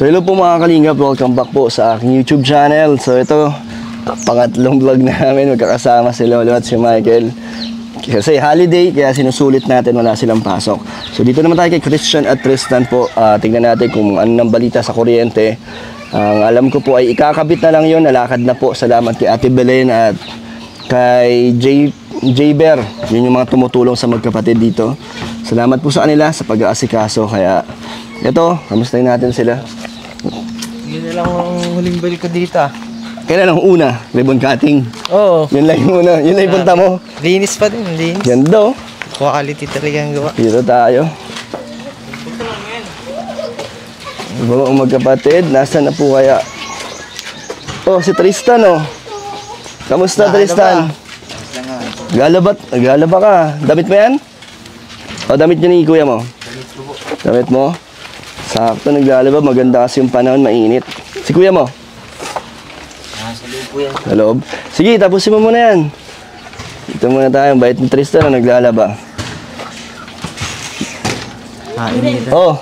So hello po mga kalingap, welcome back po sa aking YouTube channel. So ito, pangatlong vlog namin, magkakasama si Lolo at si Michael. Kasi holiday, kaya sinusulit natin, wala silang pasok. So dito naman tayo kay Christian at Tristan po. Tingnan natin kung ano nang balita sa kuryente. Ang alam ko po ay ikakabit na lang yun, nalakad na po. Salamat kay Ate Belen at kay J-Bear. Yun yung mga tumutulong sa magkapatid dito. Salamat po sa kanila sa pag-aasikaso. Kaya ito, kamustahin natin sila. Yun na lang ang huling balik ko dito. Kailan ang una? Ribbon cutting? Oo. Yun lang yung una. Yun lang yung punta mo. Linis pa din, linis. Ganda oh. Quality talaga ang gawa. Dito tayo. Mga magkapatid, nasaan na po kaya? Oh, si Tristan oh. Kamusta Tristan? Galaba ka. Damit mo yan? O, damit niya ni kuya mo? Damit mo? Sakto, naglalaba. Maganda kasi yung panahon, mainit. Si kuya mo? Sa loob po yan. Sa loob? Sige, tapusin mo muna yan. Ito muna tayo. Bait ni Tristan na naglalaba. Oh,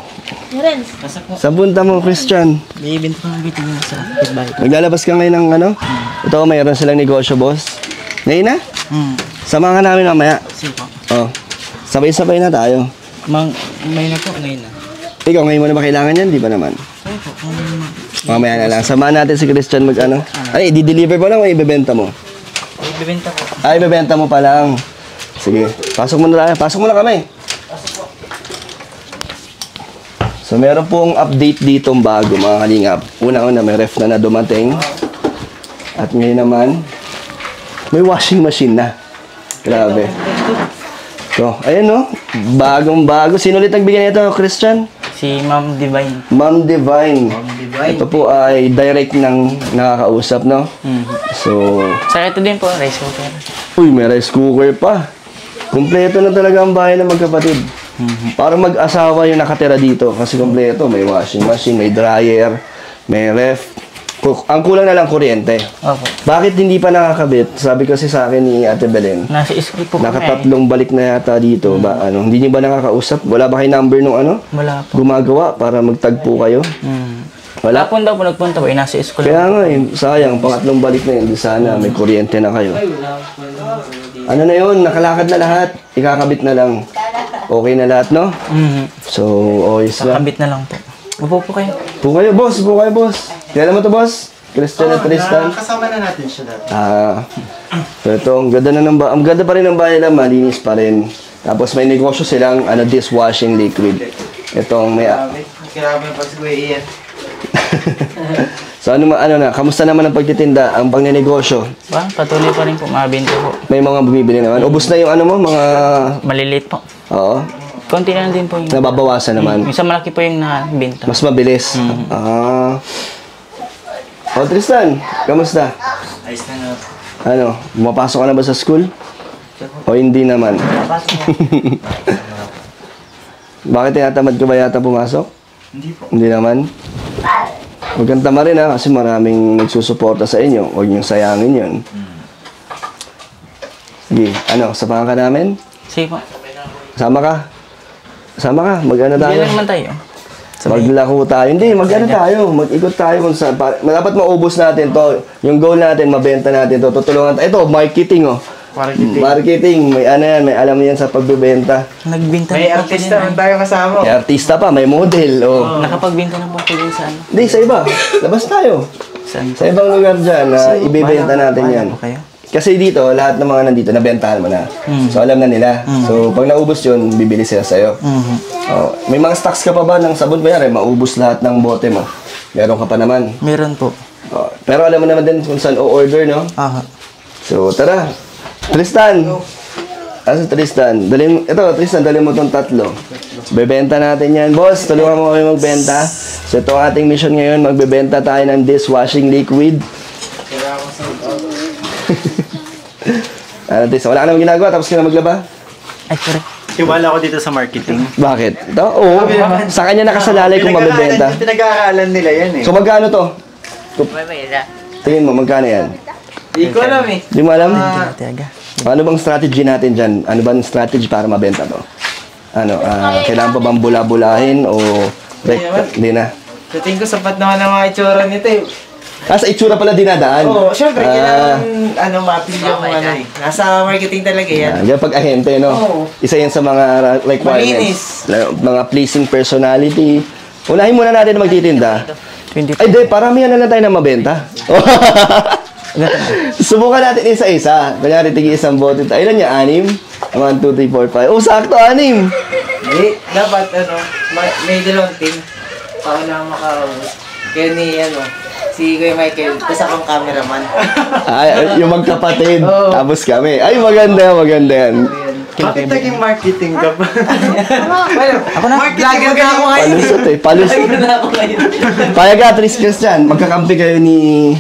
sa punta mo, Christian. May event pa ng bitin sa goodbye. Maglalabas ka ngayon ng ano? Ito, mayroon silang negosyo, boss. Ngayon na? Samahan ka namin mamaya. Sige po. Oh, sabay-sabay na tayo. May na po, ngayon na. Ikaw, ngayon mo na ba kailangan yan? Di ba naman? Sige po. Mamaya na lang. Samahan natin si Christian mag ano. Ay, di-deliver mo lang o ibebenta mo? Ibebenta po. Ay, ibebenta mo pa lang. Sige, pasok mo na tayo. Pasok mo na kami. So, meron pong update ditong bago mga kalingap. Una-una, may ref na dumating. At ngayon naman, may washing machine na. Grabe. So, ayan no. Bagong-bago. Sino ulit nagbigay nito, Christian? Si Ma'am Divine. Ma'am Divine. Divine. Ito po ay direct ng nakakausap, no? So, Sa ito din po, rice cooker. uy, may rice cooker pa. Kumpleto na talaga ang bahay ng magkapatid. Parang mag-asawa yung nakatira dito. Kasi kumpleto, may washing machine, may dryer, may ref. Ang kulang na lang kuryente. Opo. Bakit hindi pa nakakabit? Sabi kasi sa akin ni Ate Belen, Nasa school po kami. nakatatlong balik na yata dito. Hindi niyo ba nakakausap? Wala ba kayo number nung Wala po. gumagawa para magtagpo kayo? Wala? Kapon daw po nagpunta po, nasa school. Kaya nga, sayang, pangatlong balik na yun. Sana may kuryente na kayo. Ano na yun? Nakalakad na lahat. Ikakabit na lang. Okay na lahat, no? So, oyos na. Kakabit na lang po. Upo po kayo. Po kayo, boss. Po kayo, boss. Kailan mo to, boss? Christian at Tristan? Kasama na natin siya dati. So ito, ang ganda na ng ang ganda pa rin ng bahay nila, malinis pa rin. Tapos may negosyo silang dishwashing liquid. Itong may... Grabe pa si Kuya Ian. So ano na, kamusta naman ang pagtitinda, ang pangnenegosyo? Patuloy pa rin po, mabinto po. May mga bumibili naman. Ubus na yung mga... Maliliit po. Oo. Konti na lang din po yung... Nababawasan naman. Minsan malaki po yung nabinta. Mas mabilis. Oh, Tristan, kamusta? Ayos na nga. Ano, bumapasok ka na ba sa school? O hindi naman? Bakit tinatamad ka ba yata pumasok? Hindi po. Hindi naman? Huwag kang tama rin ha, kasi maraming nagsusuporta sa inyo. Huwag niyong sayangin yun. Sige, samahan ka namin? Sige po. Sama ka? Sama ka, mag-ano Hindi tayo? lang naman tayo. Maglako tayo. Hindi, mag-ano tayo. Mag-ikot tayo kung saan. Dapat maubos natin to. Yung goal natin, mabenta natin to. Tutulungan tayo. Ito, marketing oh. Marketing. May yan, may alam yan sa pagbebenta. Nagbinta May na po artista man tayo kasama. May artista pa, may model. Oh. Nakapagbinta na po po din sa ano. Hindi, sa iba. Labas tayo. Saan? Sa ibang lugar dyan na ibebenta natin yan. Po kayo? Kasi dito, lahat ng mga nandito, nabentahan mo na. So, alam na nila. So, pag naubos yun, bibili sila sa'yo. Oh, may mga stocks ka pa ba ng sabon? Mayroon, maubos lahat ng bote mo. Meron ka pa naman. Meron po. Oh, pero alam mo naman din kung saan o-order, no? Aha. So, tara. Tristan! Asa Tristan? Tristan, dalhin mo itong tatlo. Bebenta natin yan. Boss, tulungan mo kami magbenta. So, ito ang ating mission ngayon. Magbebenta tayo ng dishwashing liquid. Tristan, wala ka naman ginagawa tapos ka na maglaba? Ay, sorry. Tiwala ko dito sa marketing. Bakit? Oo. Sa kanya nakasalalay kung mabebenta. Pinag-aaralan nila yan eh. So, magkano to? Tingin mo, magkano yan? Hindi ko alam eh. Di mo alam? Tiyaga. Ano bang strategy natin dyan? Ano bang strategy para mabenta to? Kailangan pa bang bula-bulahin o... Hindi na. Sa tingin ko, sapat naman ang mga itsura nito eh. Sa itsura pala dinadaan. Oo, syempre, kailangan, ma-appeal yung nasa marketing talaga yan. Kaya pag ahente, no? Oo. Isa yan sa mga requirements. Mga pleasing personality. Unahin muna natin na magtitinda. Ay, di, paramihan na lang tayo na mabenta. Subukan natin isa-isa. Kanyari, tigi isang bote. Ilan niya? 6? 1, 2, 3, 4, 5. Oh, sakto, 6. Hindi, dapat, may dalawang team. Ako na makaubos. Kaya ni, si Kuya Michael, tapos akong cameraman. Ay, yung magkapatid. Oo. Tapos kami. Ay, maganda yan. Bakit naging marketing ka pa? Ako na, vlogger na ako ngayon. Palusot eh. Palusot. Vlogger na ako ngayon. Kaya ka, Christian, magkakampi kayo ni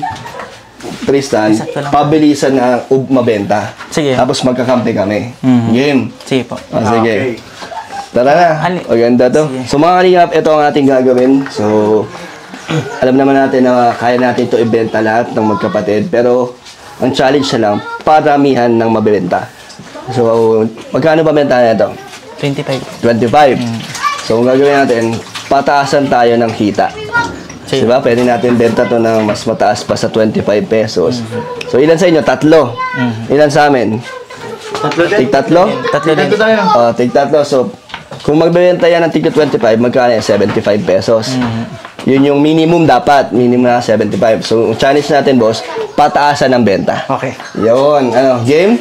Tristan, pabilisan na mabenta. Sige. Tapos magkakampi kami. Game. Sige po. Sige. Tara na. Maganda to. So mga kalingap, ito ang ating gagawin. So, alam naman natin na kaya natin ito ibenta lahat ng magkapatid. Pero, ang challenge na lang, paramihan ng mabibenta. So, magkano ba benta na ito? 25. 25. So, ang gagawin natin, pataasan tayo ng kita. Sige. Diba? Pwede natin benta to ng mas mataas pa sa 25 pesos. So, ilan sa inyo? 3. Ilan sa amin? Tig tatlo? Tatlo din. Tig tatlo. So, kung magbebenta yan ng tig 25, magkano yan? 75 pesos. Yun yung minimum dapat. Minimum na 75. So, ang challenge natin, boss, pataasan ng benta. Okay. Yun. Game?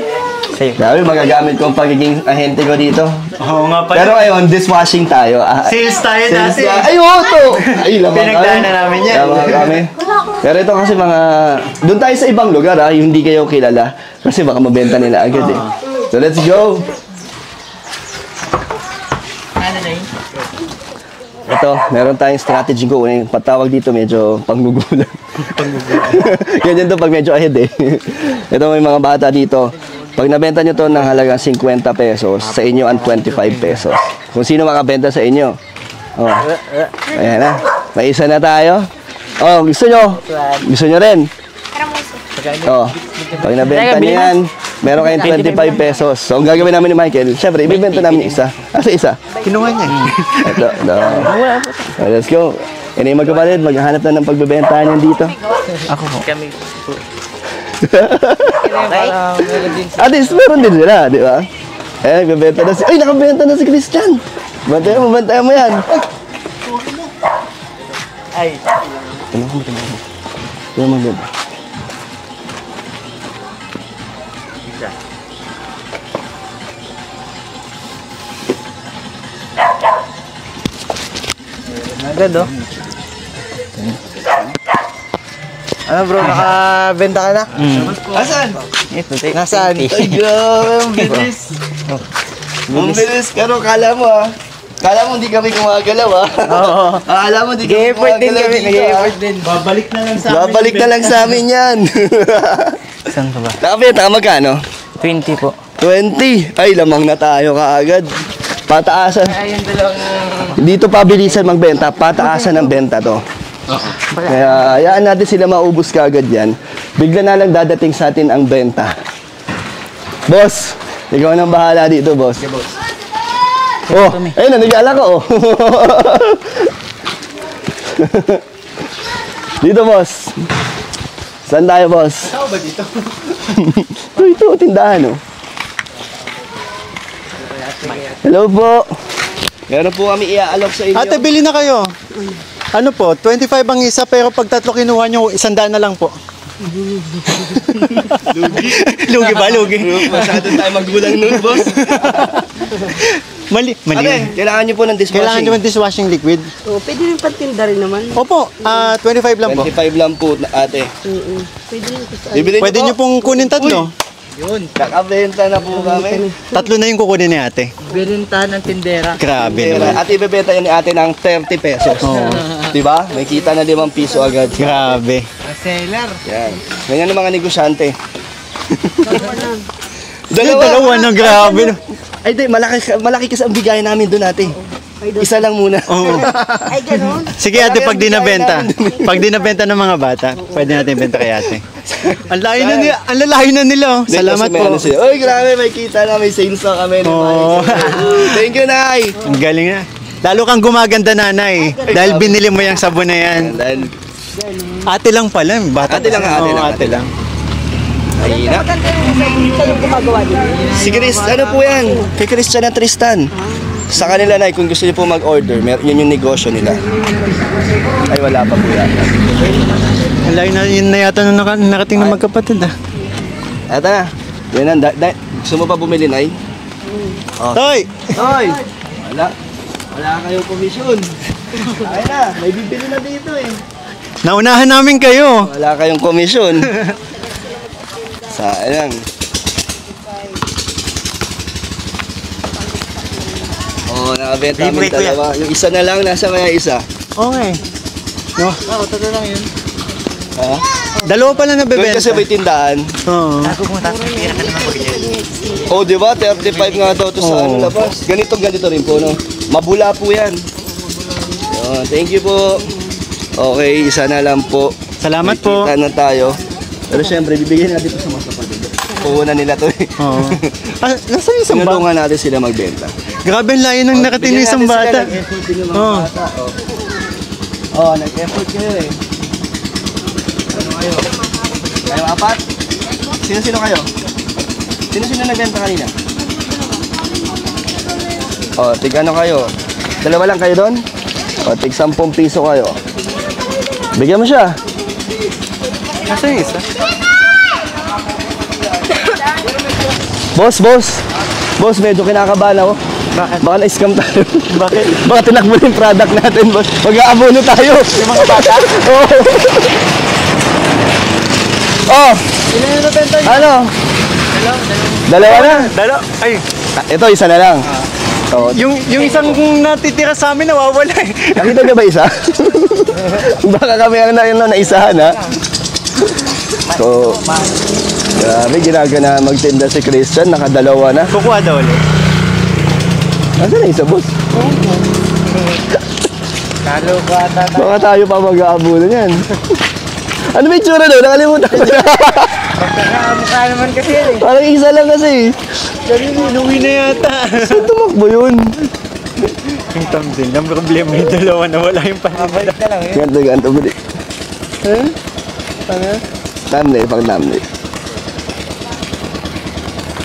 Sige. Grabe, magagamit ko ang pagiging ahente ko dito. Oo nga pala. Pero ngayon, dishwashing tayo. Sales tayo dati. Ay, to! Ay, lamang Pinagdaanan namin yan. Lamang kami. Pero ito kasi doon tayo sa ibang lugar yung hindi kayo kilala. Kasi baka mabenta nila agad eh. So, let's go! Ito, meron tayong strategy ko. Yung patawag dito medyo panggugulan. Ganyan to pag medyo ahead eh. Ito may mga bata dito. Pag nabenta nyo to ng halagang 50 pesos, sa inyo ang 25 pesos. Kung sino makabenta sa inyo. Oh. Ayan na. May isa na tayo. Oh, gusto nyo? Gusto nyo rin? Oh. Pag nabenta nyo yan, meron kayong 25 pesos. So, ang gagawin namin ni Michael, syempre, ibibenta namin yung isa. Asa isa? Kinuha niya. Ito, no. So, let's go. Yan yung magkapatid, maghahanap na ng pagbebentahan yan dito. Ako po. Kami po. At least, meron din sila, di ba? Eh, nagbebenta na si... Ay, nakabenta na si Christian! Bantayan mo yan. Ay. Ano ko maganda? Agad oh. Ano bro, nakabenta ka na? Asan? Ito, Nasaan? Ay, grabe, ang bilis. Ang bilis, pero kala mo kala mo hindi kami gumagalaw Oo. Akala mo hindi kami Nag-e-effort din gumagalaw kami, dito, nag-e-effort din. Babalik na lang sa amin. Babalik na lang sa amin yan. Saan ka ba? Nakabenta ka magkano? 20 po. 20. Ay, lamang na tayo kaagad. Pataasan. Ayun dalawang... Dito pabilisan magbenta, pataasan ng benta to. Kaya hayaan natin sila maubos kaagad yan. Bigla na lang dadating sa atin ang benta. Boss, ikaw nang bahala dito, boss. Okay, boss. Oh, ayun na, nag-aala ka, oh. Dito, boss. Saan tayo, boss? Tao ba dito? Ito, tindahan, oh. Hello po. Meron po kami iaalok sa inyo. Ate, bili na kayo. Ano po, 25 ang isa pero pag tatlo kinuha nyo, 100 na lang po. Lugi ba? Lugi. Masyado tayo magulang nun, boss. Mali. Ate, kailangan nyo po ng dishwashing. Kailangan nyo ng dishwashing liquid. Oh, pwede rin patinda rin naman. Opo, 25 lang po. 25 lang po, ate. Pwede rin kasi. Bibili Pwede nyo pong kunin tatlo. Nakabenta na po kami. Tatlo na yung kukunin ni ate. Binintahan ng tindera. Grabe naman. At ibebenta yun ni ate ng 30 pesos. Diba? May kita na 5 piso agad. Grabe. Seller. Yan. Ganyan ang mga negosyante. Dalawa na, grabe. Ay, di, malaki kasi ang bigay namin doon ate. Isa lang muna. Oo. Ay, ganun. Sige ate, pag di nabenta. Pag di nabenta ng mga bata, pwede natin benta kay ate. Ang layo na nila. Ang lalayo na nila. Oh. Salamat Kasi may po. ano sila. Uy, grabe, may kita na. May sales na kami. Oo. Thank you, Nay. Ang galing na. Lalo kang gumaganda, nanay. Dahil binili mo yung sabon na yan. Dahil, Ate lang pala. Bata Ate lang, ate Oo, lang, ate lang. ay na. Maganda yung sabon kayong gumagawa din. Si Chris, ano po yan? Kay Christian at Tristan. Sa kanila na, kung gusto niyo po mag-order, yun yung negosyo nila. Ay, wala pa po yan. Ang layo na yun na yata nung nakating na magkapatid ah. Eto na. Yan na. Gusto mo pa bumili, Nay? Toy! Hoy! Wala kayong komisyon. Ay na, may bibili na dito eh. Naunahan namin kayo. Wala kayong komisyon. Sayang. Oh, nakabenta kami dalawa. Yung isa na lang, nasa kaya isa? Okay. No? Oo, tatlo lang yun. Ha? Dalawa pala Doon nabebenta. kasi may tindahan. Oo. Oh, di ba? 35 nga daw to sa ano labas. Ganito rin po, no? Mabula po yan. Yun, thank you po. Okay, isa na lang po. Salamat po. Kita na tayo. Pero syempre, bibigyan natin ito sa mga kapatid. Puhunan nila to eh. Oo. Ah, nasaan yung isang bata? Sinulungan natin sila magbenta. Grabe ang layo ng nakating ng isang bata. Nag-effort din yung mga Oo. bata. Oh, nag-effort kayo eh. Ano kayo? Kayo apat? Sino kayo? Sino nagbenta kanina? Oh, tig ano kayo? Dalawa lang kayo doon? O, tig 10 piso kayo. Bigyan mo siya. Nasaan yung isa? Boss, medyo kinakabahan ako. Bakit? Baka na-scam tayo. Bakit? Baka tinakbo na yung product natin, boss. Mag-aabono tayo. Yung mga bata? Oo. Oh. Ilan yung nabenta niyo? Ano? Dalawa na. Ay, Ito, isa na lang. Oh. yung isang natitira sa amin nawawala eh. Nakita niyo ba isa? Baka kami ang naisahan, ha? So, grabe, ginagana magtinda si Christian. Nakadalawa na. Kukuha daw ulit. Nasaan na isa, boss? Talo ba ata? Baka tayo pa mag-aabunan yan. Ano ba yung tsura doon? Nakalimutan ko na. Mukha naman kasi yan eh. Parang isa lang kasi. Kanina, inuwi na yata. Saan tumakbo yun? Yung tamdin, ang problema yung dalawa na wala yung panibala. Balik na lang yun. Ganto, budi. Thumbnail, pang thumbnail.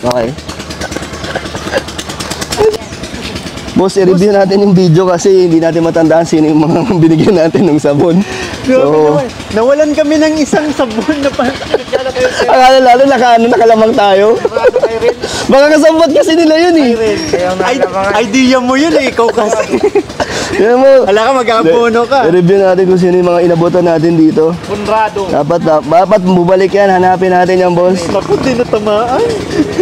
Okay. Boss, i-review natin yung video kasi hindi natin matandaan sino yung mga binigyan natin ng sabon. Grabe So, naman. Nawalan kami ng isang sabon na pa. akala lalo nakalamang tayo. Baka kasabot kasi nila yun eh. Kaya nga Ay, na mga idea mo yun eh, ikaw kasi. Yan mo. Wala ka, mag-aabono ka. I-review natin kung sino yung mga inabutan natin dito. punrado. Dapat bumalik yan. Hanapin natin yan, boss. Naku, di natamaan.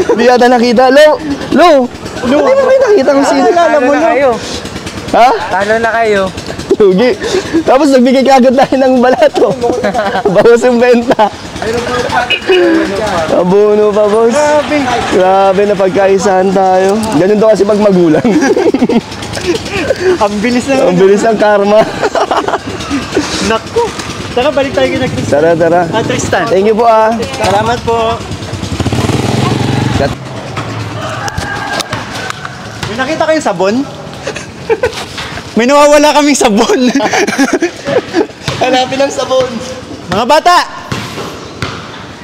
Hindi yata nakita. Lo! Hindi mo kayo nakita kung sino. Talo na kayo. Ha? Talo na kayo. Lugi. Tapos nagbigay kagad tayo ng balato. Bawas yung benta. Abono pa, boss. Grabe na pagkaisahan tayo. Ganun daw kasi pag magulang. Ang bilis na. Ang bilis ng karma. Naku. Tara, balik tayo kina Tristan. Tara. Tristan. Thank you po ah. Salamat po. May nakita kayong sabon? May nawawala kaming sabon. Hanapin ang sabon. Mga bata!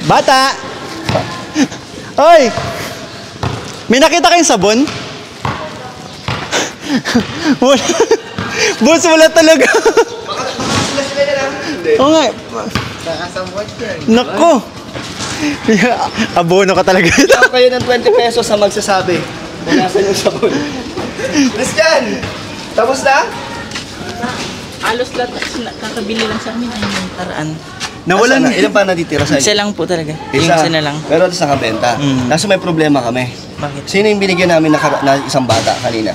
Bata! Hoy! May nakita kayong sabon? Wala. Boss, wala talaga. Oo nga. Nakasambot yan. Nako. Abono ka talaga. Tawag kayo ng 20 pesos sa magsasabi. Kung nasan yung sabon. Christian! Tapos na? Halos lahat kakabili lang sa amin ay yung karaan. Nawalan. Nasaan na? Ilan pa natitira sa Isa inyo? lang po talaga. Yung isa na lang. Pero ito sa kabenta. Mm. Kaso may problema kami. Bakit? Sino yung binigyan namin na isang bata kanina?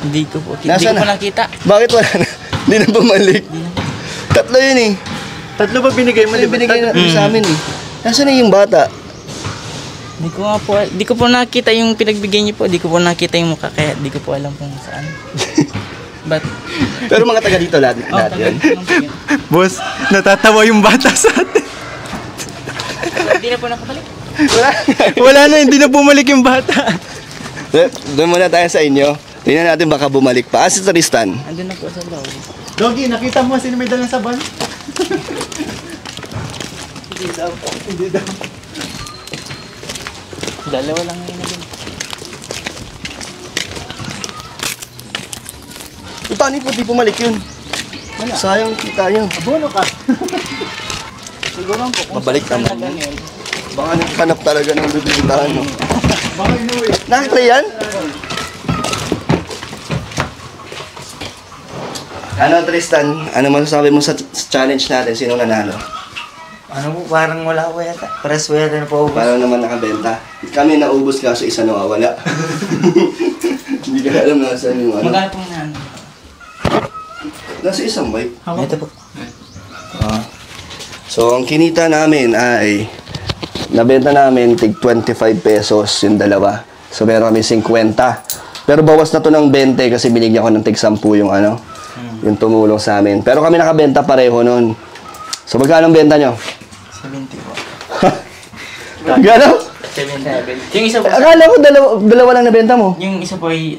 Hindi ko po Nasaan na? nakita. Bakit wala na? Hindi na bumalik. Tatlo yun eh. Tatlo ba binigay mo? Ano yung binigay Tatlo. natin sa amin eh? Nasaan na yung bata? Di ko po nakita yung pinagbigay niyo po. Di ko po nakita yung mukha kaya di ko po alam kung saan. But Pero mga taga dito lahat yun. Boss, natatawa yung bata sa atin. Hindi na po nakabalik. Wala. Wala na, hindi na bumalik yung bata. Doon muna tayo sa inyo. Tingnan natin baka bumalik pa. Si Tristan. Andun na po sa loob. Doggy, nakita mo sino may dalang saban? Dalawa lang yun na din. Paano po di bumalik yun? Sayang kita yun. Abono ka. Siguro po kung Mabalik saan naman. na ganyan. Baka naghanap talaga ng bibigitahan. No? Baka inuwi. Nakita yan? Ano Tristan? Ano masasabi mo sa challenge natin? Sino nanalo? Ano po, parang wala ko yata. Pares po yata na po. Parang naman nakabenta. Kami naubos kaso isa nawawala. Hindi ka alam na saan yung ano. Magkano pong na ano? Nasa isang bike. Ito po. So, ang kinita namin ay nabenta namin tig 25 pesos yung dalawa. So, meron kami 50. Pero bawas na to ng 20 kasi binigyan ko ng tig 10 yung ano, yung tumulong sa amin. Pero kami nakabenta pareho nun. So, magkano ang benta nyo? 70 po. Gano? 7. Yung isa po, Akala ko dalawa lang nabenta mo. yung isa po ay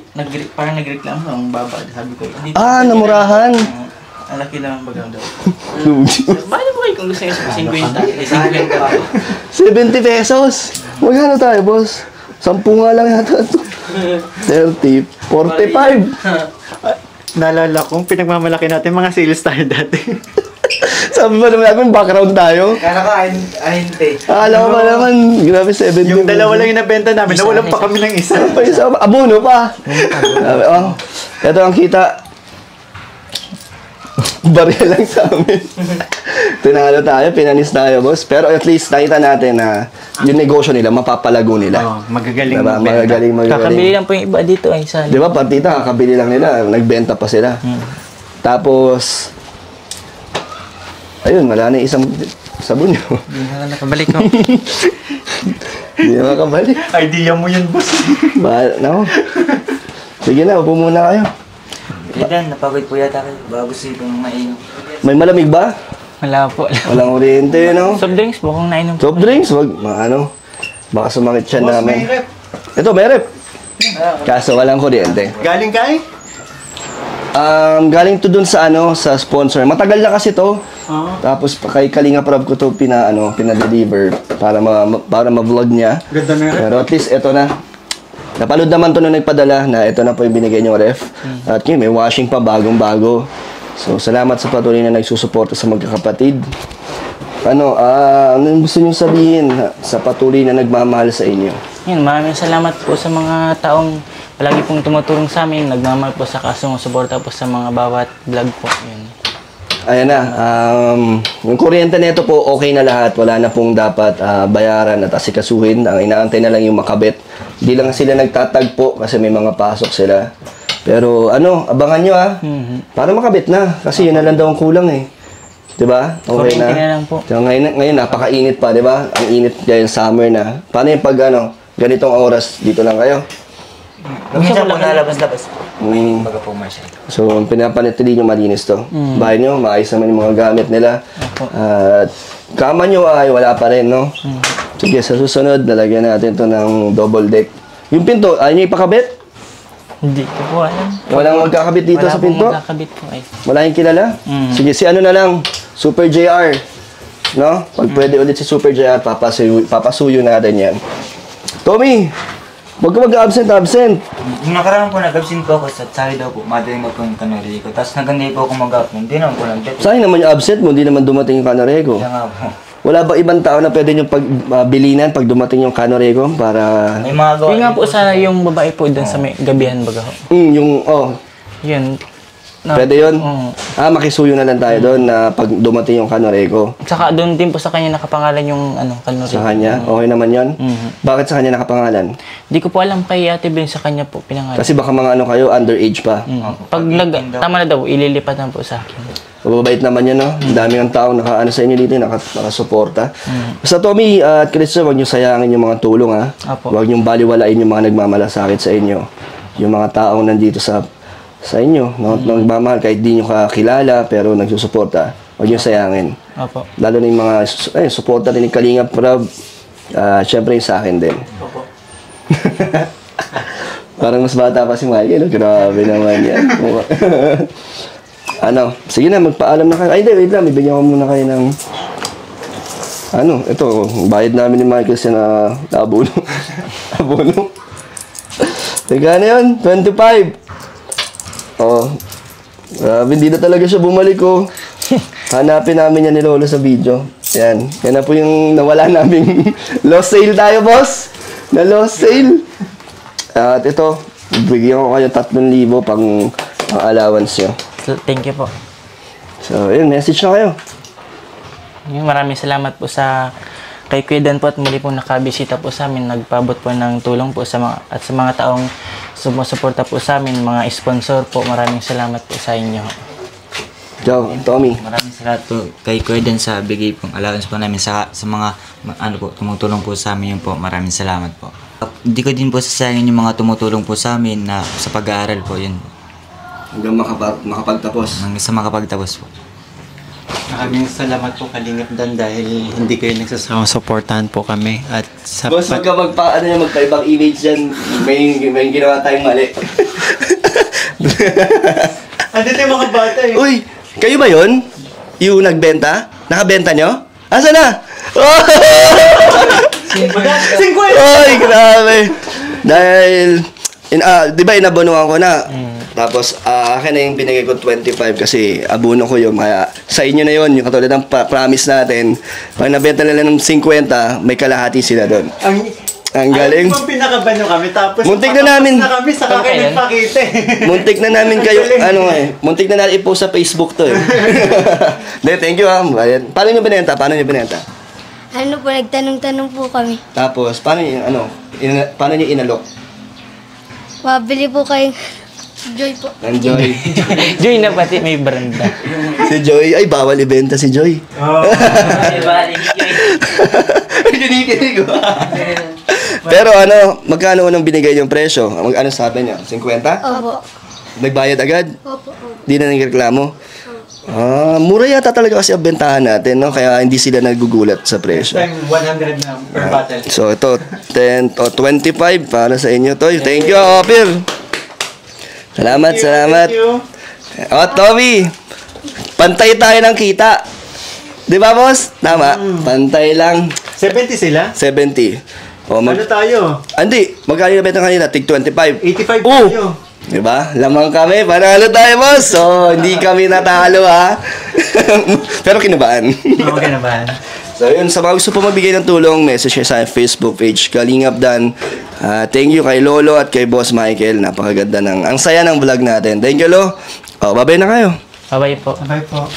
parang nagreklamo ang baba. Sabi ko, hindi. Namurahan. Ang laki lang ang bagang daw. Bakit po kayo kung gusto nyo sa 50? 70 pesos. Magkano tayo, boss? 10 nga lang yata ito. 30, 45. Naalala kong pinagmamalaki natin mga sales tayo dati. Sabi ba naman natin, background tayo? Kala ko, ahinte. Akala ko pa naman, grabe 70. Yung dalawa lang yung nabenta namin, nawalan pa kami ng isa. Pa isa pa, abono pa. Sabi, ito ang kita. Barya lang sa amin. Tinalo tayo, pinanis tayo, boss. Pero at least nakita natin na yung negosyo nila, mapapalago nila. Oh, magagaling Diba? magbenta. Magagaling. Kakabili lang po yung iba dito ay sa Di ba, partita, kakabili lang nila, nagbenta pa sila. Tapos, ayun, wala na isang sabon nyo. Hindi na nakabalik ko. Hindi na makabalik. Idea mo yun, boss. No? Sige na, upo muna kayo. Dan, napagod po yata kayo. Bago siya pong mainom. May malamig ba? Wala po. Walang oriente, no? Soft drinks po kung nainom po. Soft drinks, wag, ano, baka sumakit siya Boss, namin. may rep. Ito, may rep. Kaso walang kuryente. Galing ka eh? Galing to dun sa ano, sa sponsor. Matagal na kasi to. Oo. Tapos kay Kalinga Prab ko to pina-deliver para ma-vlog niya. Ganda na rep. Pero at least ito na. Napanood naman to nung nagpadala na ito na po yung binigay niyong ref. At yun, may washing pa, bagong-bago. So, salamat sa patuloy na nagsusuporta sa magkakapatid. Ano gusto niyong sabihin sa patuloy na nagmamahal sa inyo? Yun, maraming salamat po sa mga taong palagi pong tumutulong sa amin. Nagmamahal po sa suporta po sa mga bawat vlog po. Yun. Ayan na, yung kuryente nito po, okay na lahat. Wala na pong dapat bayaran at asikasuhin. Ang inaantay na lang yung makabit. Hindi lang sila nagtatagpo kasi may mga pasok sila. Pero abangan nyo para makabit na. Kasi yun na lang daw ang kulang eh. Diba? Okay Kuryente na lang po. So, ngayon napakainit pa, diba? Ang init dahil summer na. Paano yung pag ganitong oras, dito lang kayo? Minsan po nalabas-labas. Baga po, so, pinapanatili nyo malinis to. Bahay nyo, maayos naman yung mga gamit nila. At kama nyo ay wala pa rin, no? Sige, sa susunod, nalagyan natin to ng double deck. Yung pinto, ayaw nyo ipakabit? Hindi ko po alam. Walang magkakabit dito sa pinto? Wala pong magkakabit po ay. Wala yung kilala? Sige, si ano na lang, Super JR. No? Pag pwede ulit si Super JR, papasuyo natin yan. Tommy, huwag ka mag-absent. Yung nakaraan po, nag-absent po ako sa sabi daw po, madaling magpang kanori ko. Tapos nagandi po ako mag-absent. Hindi naman po nag-absent. Sayang naman yung absent mo, hindi naman dumating yung kanorego. Kaya nga po. Wala ba ibang tao na pwede nyo pagbilinan pag dumating yung kanorego para... May mga gawa. Yun nga po sana yung babae po dun sa may gabihan baga ho. Yun. Pwede yun? Oo. Makisuyo na lang tayo doon na pag dumating yung kanorego. Saka doon din po sa kanya nakapangalan yung kanuri. Sa kanya? Okay naman yun? Bakit sa kanya nakapangalan? Di ko po alam kay Ate Ben sa kanya po pinangalan. Kasi baka mga kayo, underage pa. Pag tama na daw, ililipat na po sa akin. Mababait naman yan, no? Ang dami ng taong sa inyo dito, nakasuporta. Basta Tommy at Christian, huwag nyo sayangin yung mga tulong, ha? Apo. Huwag nyo baliwalain yung mga nagmamalasakit sa inyo. Yung mga taong nandito sa inyo, no? Nagmamahal, kahit di nyo kakilala, pero nagsusuporta. Huwag nyo sayangin. Opo. Lalo na yung mga suporta rin ni Kalinga Prab. Siyempre yung sa akin din. Parang mas bata pa si Michael. Grabe naman yan. Ano, sige na, magpaalam na kayo. Ay, hindi, wait lang. Bibigyan ko muna kayo ng... Ano, ito, bayad namin ni Michael siya na abono. Abono. Teka na yun, 25. Oh, grabe, hindi na talaga siya bumalik, oh. Hanapin namin yan ni Lolo sa video. Yan, yan na po yung nawala naming lost sale tayo, boss. Na lost sale. At ito, bigyan ko kayo 3,000 pang allowance nyo. So, thank you po. So, yun, message na kayo. Maraming salamat po sa kay Kuya Dan po at muli po nakabisita po sa amin. Nagpabot po ng tulong po sa mga taong sumusuporta po sa amin, mga sponsor po. Maraming salamat po sa inyo. Ciao, Tommy. Maraming salamat po kay Kuya Dan sa bigay pong allowance po namin sa mga ano po, tumutulong po sa amin yun po. Maraming salamat po. Hindi ko din po sasayangin yung mga tumutulong po sa amin na sa pag-aaral po yun. Hanggang makapagtapos. Hanggang sa makapagtapos po. Maraming salamat po Kalingap Dan dahil hindi kayo nagsasama supportahan po kami at sa Boss, wag ka magpaibang image dyan. May ginawa tayong mali. Andito yung mga bata eh. Uy, kayo ba yun? Yung nagbenta? Nakabenta nyo? Asa na? Oh! 50! Oy, grabe. Dahil, di ba inabonoan ko na? Tapos, akin na yung binigay ko 25 kasi abono ko yun. Kaya, sa inyo na yun, yung katulad ng promise natin, pag nabenta nila ng 50, may kalahati sila doon. Ang galing. Ay, pinakabano kami tapos Muntik na namin. na kami sa kayo nagpakita eh. Muntik na namin kayo, muntik na natin i-post sa Facebook to eh. De, thank you ayan. Paano nyo binenta? Ano po, nagtanong-tanong po kami. Tapos, paano nyo inalok? Mabili po kayong Joy po. Ng Joy. Joy na pati may branda. Si Joy, ay bawal ibenta si Joy. Kinikinig ko. Pero magkano unang binigay yung presyo? Ano sabi niya? 50? Opo. Nagbayad agad? Opo. Di na nagreklamo? Mura yata talaga kasi ang bentahan natin, no? Kaya hindi sila nagugulat sa presyo. Time 100 na per bottle. So ito, 10 o 25 para sa inyo, Toy. Thank you, Opir. Salamat. Thank you. Tommy, pantay tayo ng kita. Di ba, boss? Tama. Pantay lang. 70 sila? 70. Ano tayo? Hindi, magkano na benta kanina? Tig 25. 85 Oh! tayo. Diba? Lamang kami. Panalo tayo, boss. So, hindi kami natalo, ha? Pero kinabaan. Okay na ba? So, yun. Sa mga gusto po magbigay ng tulong, message kayo sa Facebook page, Kalingap Dan. Thank you kay Lolo at kay Boss Michael. Napakaganda ang saya ng vlog natin. Thank you, Lo. Babay na kayo. Bye-bye po. Bye po.